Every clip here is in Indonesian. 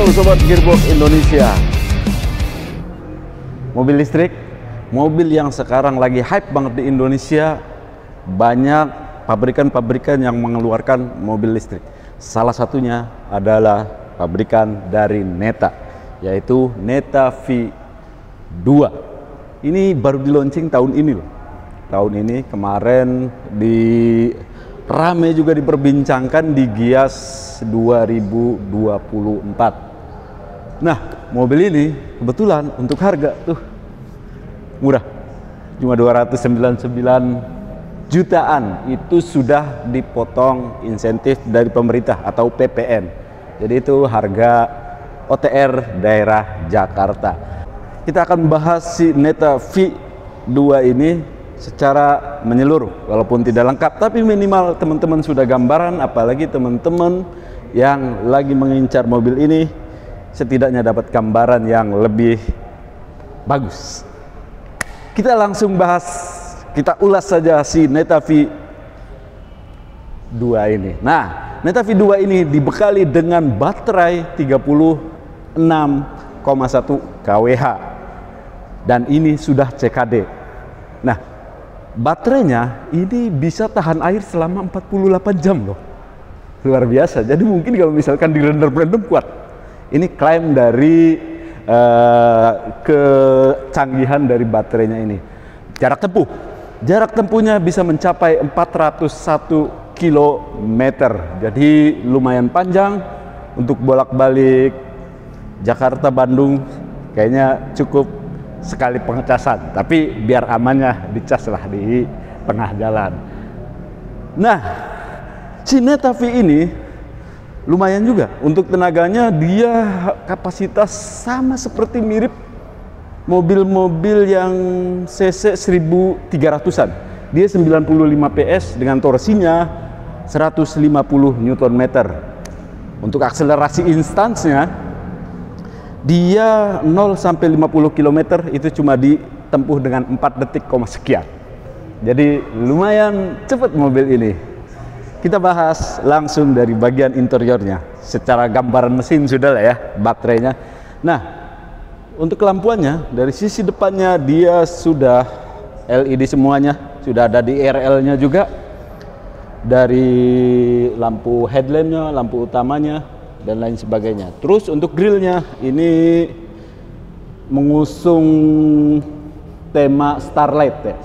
Sobat Gearbox Indonesia. Mobil listrik, mobil yang sekarang lagi hype banget di Indonesia. Banyak pabrikan-pabrikan yang mengeluarkan mobil listrik. Salah satunya adalah pabrikan dari Neta, yaitu Neta V2. Ini baru di launching tahun ini loh. Tahun ini, kemarin rame juga diperbincangkan di Gias 2024. Nah, mobil ini kebetulan untuk harga tuh murah, cuma 299 jutaan. Itu sudah dipotong insentif dari pemerintah atau PPN. Jadi itu harga OTR daerah Jakarta. Kita akan bahas si Neta V2 ini secara menyeluruh, walaupun tidak lengkap, tapi minimal teman-teman sudah gambaran. Apalagi teman-teman yang lagi mengincar mobil ini, setidaknya dapat gambaran yang lebih bagus. Kita langsung bahas, kita ulas saja si Neta V2 ini. Nah, Neta V2 ini dibekali dengan baterai 36,1 kWh dan ini sudah CKD. Nah, baterainya ini bisa tahan air selama 48 jam loh. Luar biasa. Jadi mungkin kalau misalkan direndam-rendam kuat. Ini klaim dari kecanggihan dari baterainya ini. Jarak tempuh. Jarak tempuhnya bisa mencapai 401 km. Jadi lumayan panjang untuk bolak-balik Jakarta Bandung. Kayaknya cukup sekali pengecasan, tapi biar amannya dicas lah di tengah jalan. Nah, si Neta V ini lumayan juga untuk tenaganya. Dia kapasitas sama seperti mirip mobil-mobil yang cc 1300-an. Dia 95 PS dengan torsinya 150 Nm. Untuk akselerasi instansnya, dia 0 sampai 50 km itu cuma ditempuh dengan 4 detik, sekian. Jadi lumayan cepat mobil ini. Kita bahas langsung dari bagian interiornya. Secara gambaran mesin sudah lah ya, baterainya. Nah, untuk lampuannya, dari sisi depannya dia sudah LED semuanya. Sudah ada di RL-nya juga. Dari lampu headlampnya, lampu utamanya, dan lain sebagainya. Terus untuk grillnya ini mengusung tema Starlight ya.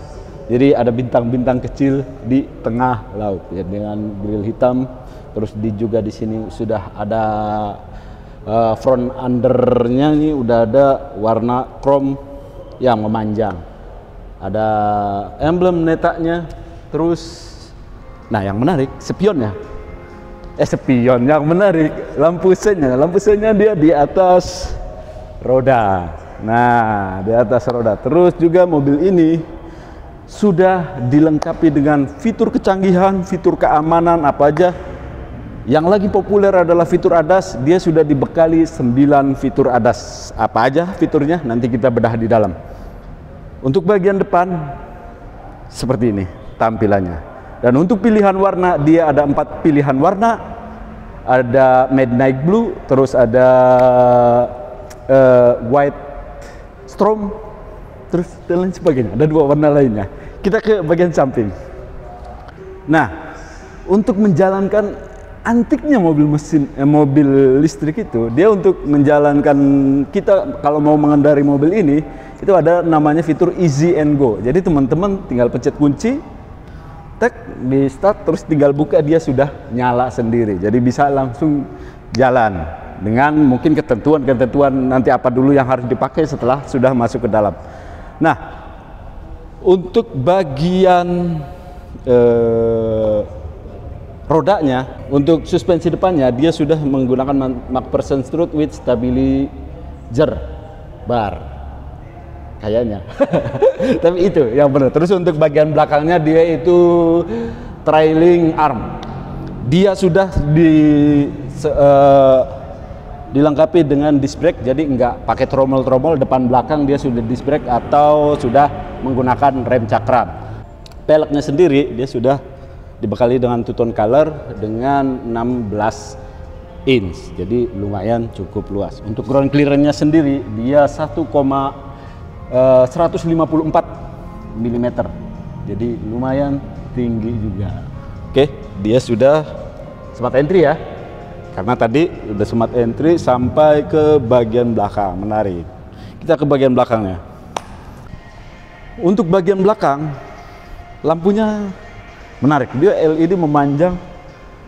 Jadi ada bintang-bintang kecil di tengah laut ya, dengan grill hitam. Terus juga di sini sudah ada front undernya, ini udah ada warna chrome yang memanjang. Ada emblem Netanya. Terus nah yang menarik spionnya. Spion yang menarik, lampu sennya dia di atas roda. Nah, di atas roda. Terus juga mobil ini sudah dilengkapi dengan fitur kecanggihan, fitur keamanan apa aja. Yang lagi populer adalah fitur ADAS. Dia sudah dibekali 9 fitur ADAS. Apa aja fiturnya? Nanti kita bedah di dalam. Untuk bagian depan seperti ini tampilannya. Dan untuk pilihan warna, dia ada 4 pilihan warna. Ada midnight blue, terus ada white storm, terus dan lain sebagainya. Ada 2 warna lainnya. Kita ke bagian samping. Nah, untuk menjalankan antiknya mobil listrik itu, dia untuk menjalankan, kita kalau mau mengendarai mobil ini, itu ada namanya fitur Easy and Go. Jadi teman-teman tinggal pencet kunci, di start, terus tinggal buka, dia sudah nyala sendiri. Jadi bisa langsung jalan dengan mungkin ketentuan nanti apa dulu yang harus dipakai setelah sudah masuk ke dalam. Nah, untuk bagian rodanya, untuk suspensi depannya dia sudah menggunakan MacPherson strut with stabilizer bar kayaknya. Tapi itu yang benar. Terus untuk bagian belakangnya dia itu trailing arm. Dia sudah dilengkapi dengan disc brake, jadi nggak pakai tromol-tromol depan belakang, dia sudah disc brake atau sudah menggunakan rem cakram. Peleknya sendiri dia sudah dibekali dengan two tone color dengan 16 inch, jadi lumayan cukup luas. Untuk ground clearance-nya sendiri dia 154 mm, jadi lumayan tinggi juga. Oke, dia sudah smart entry ya, karena tadi udah smart entry sampai ke bagian belakang. Menarik, kita ke bagian belakangnya. Untuk bagian belakang lampunya menarik, dia LED memanjang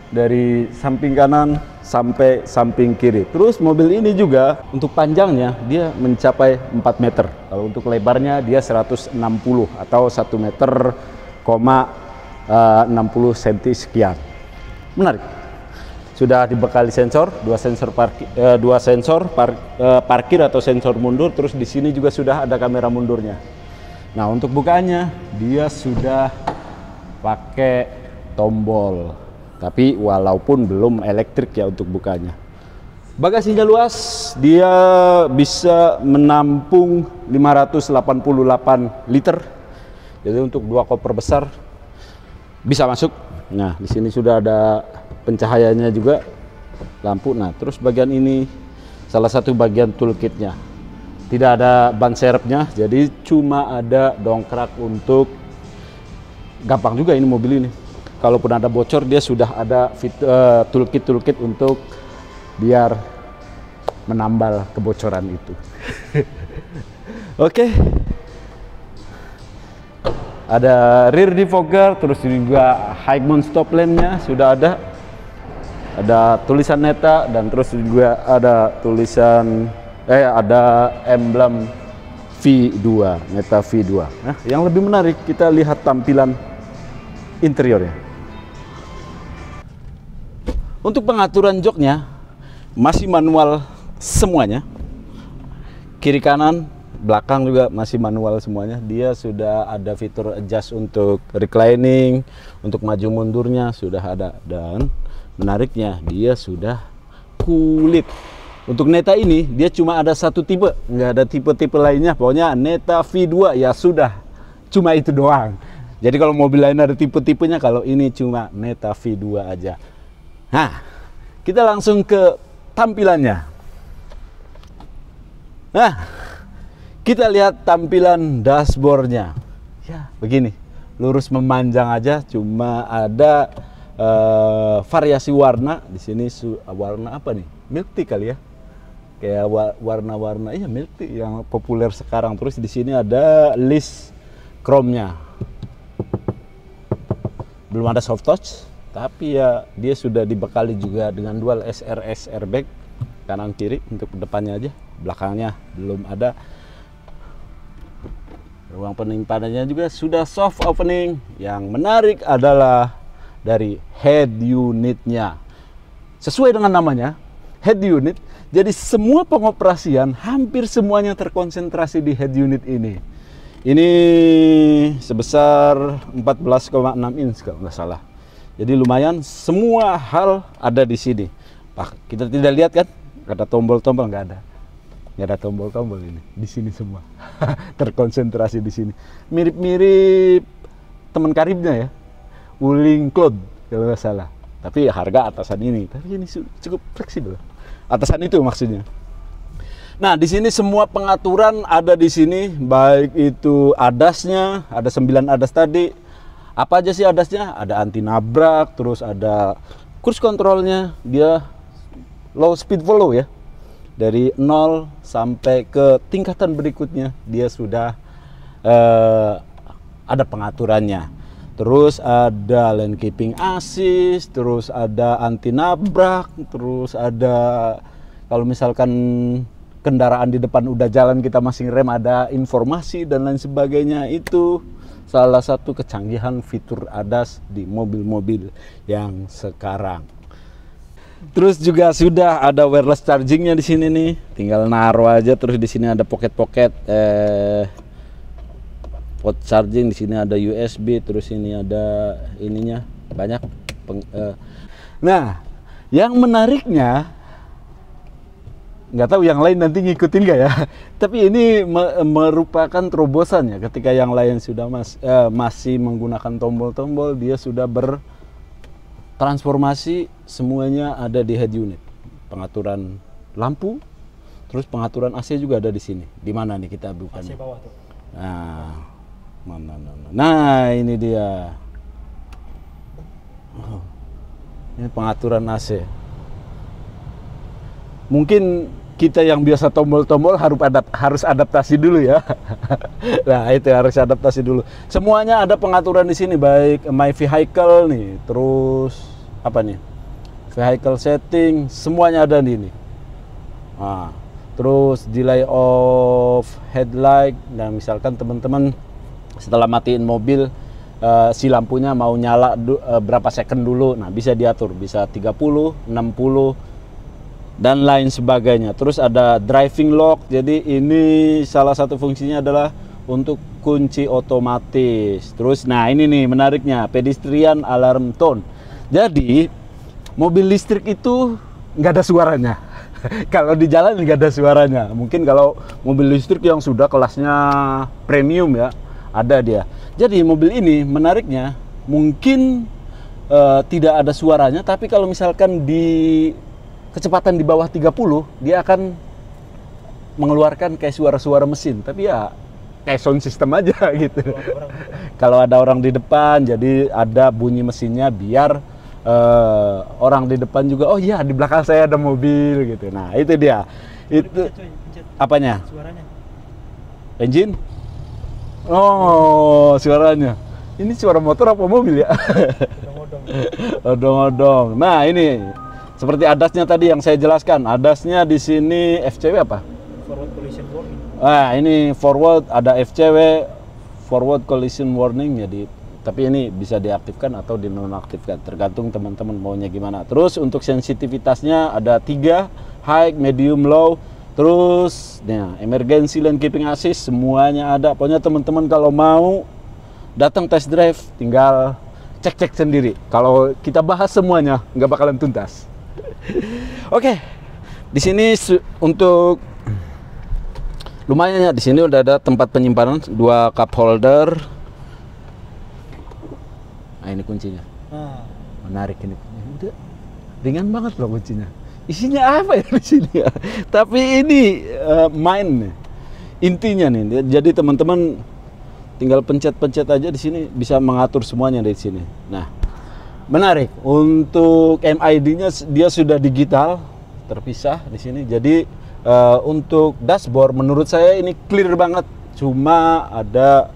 dari samping kanan sampai samping kiri. Terus mobil ini juga untuk panjangnya dia mencapai 4 meter. Kalau untuk lebarnya dia 160 atau 1 meter, 60 cm sekian. Menarik. Sudah dibekali sensor, dua sensor parkir atau sensor mundur. Terus di sini juga sudah ada kamera mundurnya. Nah, untuk bukaannya dia sudah pakai tombol. Tapi walaupun belum elektrik ya untuk bukanya. Bagasinya luas, dia bisa menampung 588 liter. Jadi untuk 2 koper besar bisa masuk. Nah, di sini sudah ada pencahayaannya juga, lampu. Nah, terus bagian ini salah satu bagian toolkitnya. Tidak ada ban serepnya, jadi cuma ada dongkrak untuk gampang juga ini mobil ini. Kalaupun ada bocor, dia sudah ada toolkit untuk biar menambal kebocoran itu. Oke. Ada rear defogger, terus juga high mount stop lamp-nya sudah ada. Ada tulisan Neta dan terus juga ada tulisan ada emblem V2, Neta V2. Nah, yang lebih menarik kita lihat tampilan interiornya. Untuk pengaturan joknya masih manual semuanya, kiri kanan belakang juga masih manual semuanya. Dia sudah ada fitur adjust untuk reclining, untuk maju mundurnya sudah ada, dan menariknya dia sudah kulit. Untuk Neta ini dia cuma ada satu tipe, nggak ada tipe-tipe lainnya. Pokoknya Neta V2 ya sudah, cuma itu doang. Jadi kalau mobil lain ada tipe-tipenya, kalau ini cuma Neta V2 aja. Nah, kita langsung ke tampilannya. Nah, kita lihat tampilan dashboardnya. Ya, begini, lurus memanjang aja, cuma ada variasi warna. Di sini warna apa nih? Milk tea kali ya? Kayak warna-warna, iya milk tea yang populer sekarang. Terus di sini ada list chrome-nya. Belum ada soft touch. Tapi ya dia sudah dibekali juga dengan dual SRS airbag kanan kiri untuk depannya aja, belakangnya belum ada. Ruang penyimpanannya juga sudah soft opening. Yang menarik adalah dari head unitnya. Sesuai dengan namanya, head unit. Jadi semua pengoperasian hampir semuanya terkonsentrasi di head unit ini. Ini sebesar 14,6 inch kalau nggak salah. Jadi lumayan, semua hal ada di sini. Pak, kita tidak lihat kan? Ada tombol-tombol, nggak ada tombol-tombol ini. Di sini semua terkonsentrasi di sini. Mirip-mirip teman karibnya ya, Wuling Cloud kalau nggak salah. Tapi harga atasan ini. Tapi ini cukup fleksibel. Atasan itu maksudnya. Nah, di sini semua pengaturan ada di sini, baik itu ADAS-nya, ada 9 ADAS tadi. Apa aja sih ADAS-nya? Ada anti nabrak, terus ada cruise control-nya, dia low speed follow ya. Dari 0 sampai ke tingkatan berikutnya dia sudah ada pengaturannya. Terus ada lane keeping assist, terus ada anti nabrak, terus ada kalau misalkan kendaraan di depan udah jalan kita masih rem, ada informasi dan lain sebagainya. Itu salah satu kecanggihan fitur ADAS di mobil-mobil yang sekarang. Terus juga sudah ada wireless chargingnya di sini nih, tinggal naruh aja. Terus di sini ada pocket port charging, di sini ada USB, terus ini ada ininya banyak. Nah, yang menariknya, nggak tahu yang lain nanti ngikutin nggak ya, tapi ini merupakan terobosan ya. Ketika yang lain sudah masih menggunakan tombol-tombol, dia sudah bertransformasi, semuanya ada di head unit. pengaturan lampu, terus pengaturan AC juga ada di sini. Di mana nih kita bukan? AC bawah tuh. Nah, mana. Nah, ini dia. Oh, ini pengaturan AC. Mungkin kita yang biasa tombol-tombol harus adaptasi dulu ya. Nah, itu harus adaptasi dulu. Semuanya ada pengaturan di sini, baik My Vehicle nih, terus apa nih? Vehicle setting, semuanya ada di ini. Nah, terus delay of headlight. Nah, misalkan teman-teman setelah matiin mobil, si lampunya mau nyala berapa second dulu. Nah, bisa diatur, bisa 30, 60 dan lain sebagainya. Terus ada driving lock. Jadi ini salah satu fungsinya adalah untuk kunci otomatis. Terus nah ini nih menariknya, pedestrian alarm tone. Jadi mobil listrik itu nggak ada suaranya. Kalau di jalan nggak ada suaranya. Mungkin kalau mobil listrik yang sudah kelasnya premium ya, ada dia. Jadi mobil ini menariknya mungkin tidak ada suaranya, tapi kalau misalkan di kecepatan di bawah 30, dia akan mengeluarkan kayak suara-suara mesin, tapi ya kayak sound system aja gitu. Kalau ada orang di depan, jadi ada bunyi mesinnya biar orang di depan juga, oh iya di belakang saya ada mobil gitu. Nah itu dia. Itu apanya? Suaranya. Engine? Oh suaranya. Ini suara motor apa mobil ya? Odong-odong. Nah ini. Seperti adasnya tadi yang saya jelaskan, adasnya di sini FCW apa? Forward collision warning. Ini forward, ada FCW, forward collision warning. Jadi, tapi ini bisa diaktifkan atau dinonaktifkan, tergantung teman-teman maunya gimana. Terus untuk sensitivitasnya ada 3, high, medium, low. Terus, nah, emergency lane keeping assist semuanya ada. Pokoknya teman-teman kalau mau datang test drive, tinggal cek-cek sendiri. Kalau kita bahas semuanya, nggak bakalan tuntas. Oke, di sini untuk lumayan ya. Di sini udah ada tempat penyimpanan, 2 cup holder. Nah ini kuncinya. Menarik ini. Udah ringan banget loh kuncinya. Isinya apa ya di sini ya? Tapi ini main intinya nih. Jadi teman-teman tinggal pencet-pencet aja di sini, bisa mengatur semuanya dari sini. Nah. Menarik, untuk MID-nya dia sudah digital, terpisah di sini. Jadi untuk dashboard menurut saya ini clear banget. Cuma ada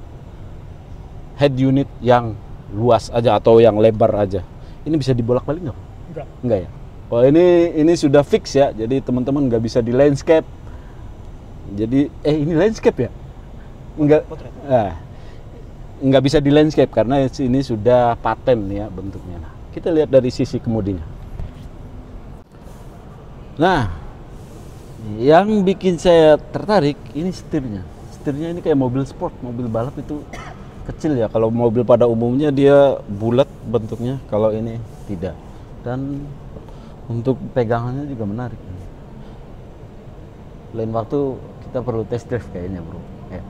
head unit yang luas aja atau yang lebar aja. Ini bisa dibolak-balik nggak? Enggak ya. Oh ini sudah fix ya. Jadi teman-teman nggak bisa di landscape. Jadi ini landscape ya? Enggak. Nggak bisa di landscape karena ini sudah paten ya bentuknya. Nah, kita lihat dari sisi kemudinya. Nah, yang bikin saya tertarik ini setirnya. Setirnya ini kayak mobil sport, mobil balap itu kecil ya. Kalau mobil pada umumnya dia bulat bentuknya, kalau ini tidak. Dan untuk pegangannya juga menarik. Lain waktu kita perlu test drive kayaknya, bro. Ya.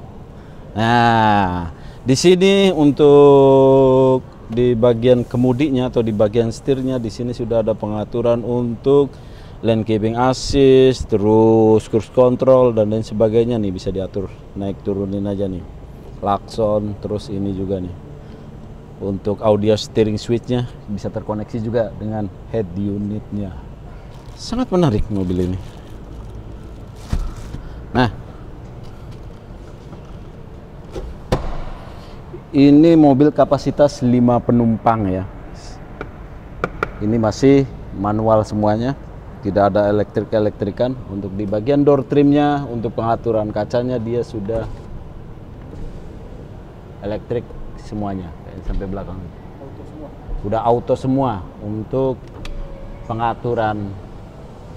Nah. Di sini untuk di bagian kemudinya atau di bagian setirnya di sini sudah ada pengaturan untuk lane keeping assist, terus cruise control dan lain sebagainya nih, bisa diatur naik turunin aja nih. Klakson, terus ini juga nih. Untuk audio steering switchnya bisa terkoneksi juga dengan head unitnya. Sangat menarik mobil ini. Nah, ini mobil kapasitas 5 penumpang ya. Ini masih manual semuanya, tidak ada elektrik-elektrikan. Untuk di bagian door trimnya, untuk pengaturan kacanya dia sudah elektrik semuanya, sampai belakang. Auto semua. Udah auto semua untuk pengaturan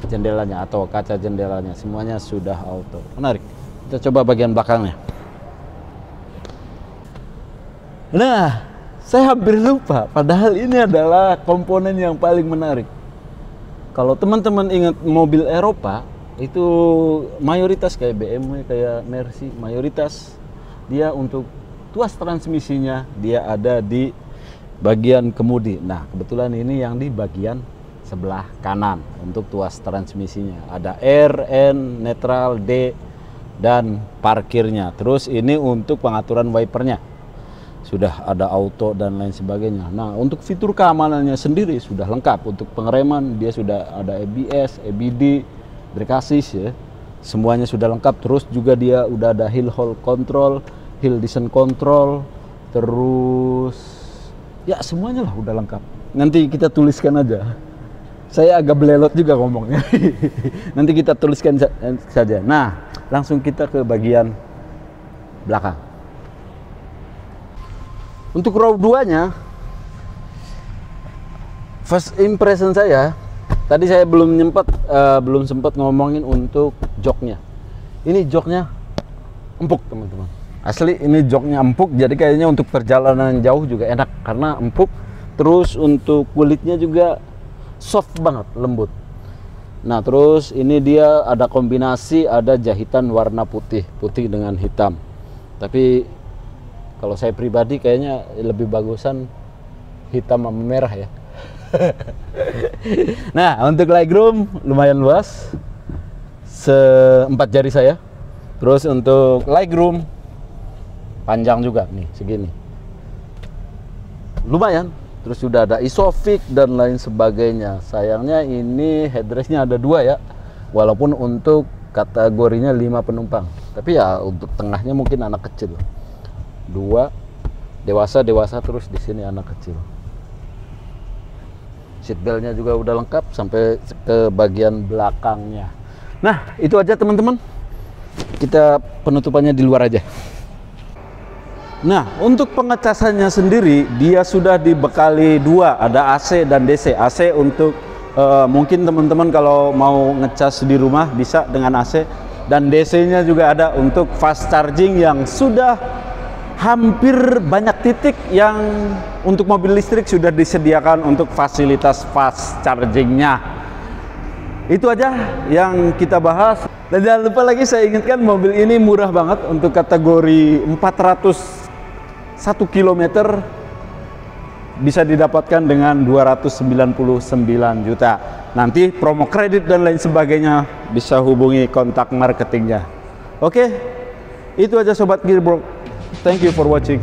jendelanya atau kaca jendelanya, semuanya sudah auto. Menarik. Kita coba bagian belakangnya. Nah, saya hampir lupa, padahal ini adalah komponen yang paling menarik. Kalau teman-teman ingat mobil Eropa, itu mayoritas kayak BMW, kayak Mercy, mayoritas dia untuk tuas transmisinya dia ada di bagian kemudi. Nah, kebetulan ini yang di bagian sebelah kanan untuk tuas transmisinya. Ada R, N, neutral, D, dan parkirnya. Terus ini untuk pengaturan wipernya. Sudah ada auto dan lain sebagainya. Nah, untuk fitur keamanannya sendiri sudah lengkap. Untuk pengereman dia sudah ada ABS, EBD, brake assist ya. Semuanya sudah lengkap. Terus juga dia udah ada hill hold control, hill descent control, terus ya semuanya lah udah lengkap. Nanti kita tuliskan aja. Saya agak belelot juga ngomongnya. Nanti kita tuliskan saja. Nah, langsung kita ke bagian belakang. Untuk row 2-nya, first impression saya, tadi saya belum sempat ngomongin untuk joknya. Ini joknya empuk, teman-teman. Asli ini joknya empuk, jadi kayaknya untuk perjalanan jauh juga enak karena empuk. Terus untuk kulitnya juga soft banget, lembut. Nah, terus ini dia ada kombinasi, ada jahitan warna putih dengan hitam. Tapi kalau saya pribadi kayaknya lebih bagusan hitam sama merah ya. Nah, untuk legroom lumayan luas, se-4 jari saya. Terus untuk legroom panjang juga nih, segini. Lumayan. Terus sudah ada isofix dan lain sebagainya. Sayangnya ini headrestnya ada 2 ya. Walaupun untuk kategorinya 5 penumpang. Tapi ya untuk tengahnya mungkin anak kecil. 2 dewasa terus di sini anak kecil. Seatbeltnya juga udah lengkap sampai ke bagian belakangnya. Nah, itu aja teman-teman. Kita penutupannya di luar aja. Nah, untuk pengecasannya sendiri dia sudah dibekali 2, ada AC dan DC. AC untuk mungkin teman-teman kalau mau ngecas di rumah bisa dengan AC, dan DC-nya juga ada untuk fast charging yang sudah hampir banyak titik yang untuk mobil listrik sudah disediakan untuk fasilitas fast chargingnya. Itu aja yang kita bahas. Dan jangan lupa lagi saya ingatkan, mobil ini murah banget untuk kategori 401 km bisa didapatkan dengan 299 juta. Nanti promo kredit dan lain sebagainya bisa hubungi kontak marketingnya. Oke, itu aja Sobat Gearbox. Thank you for watching.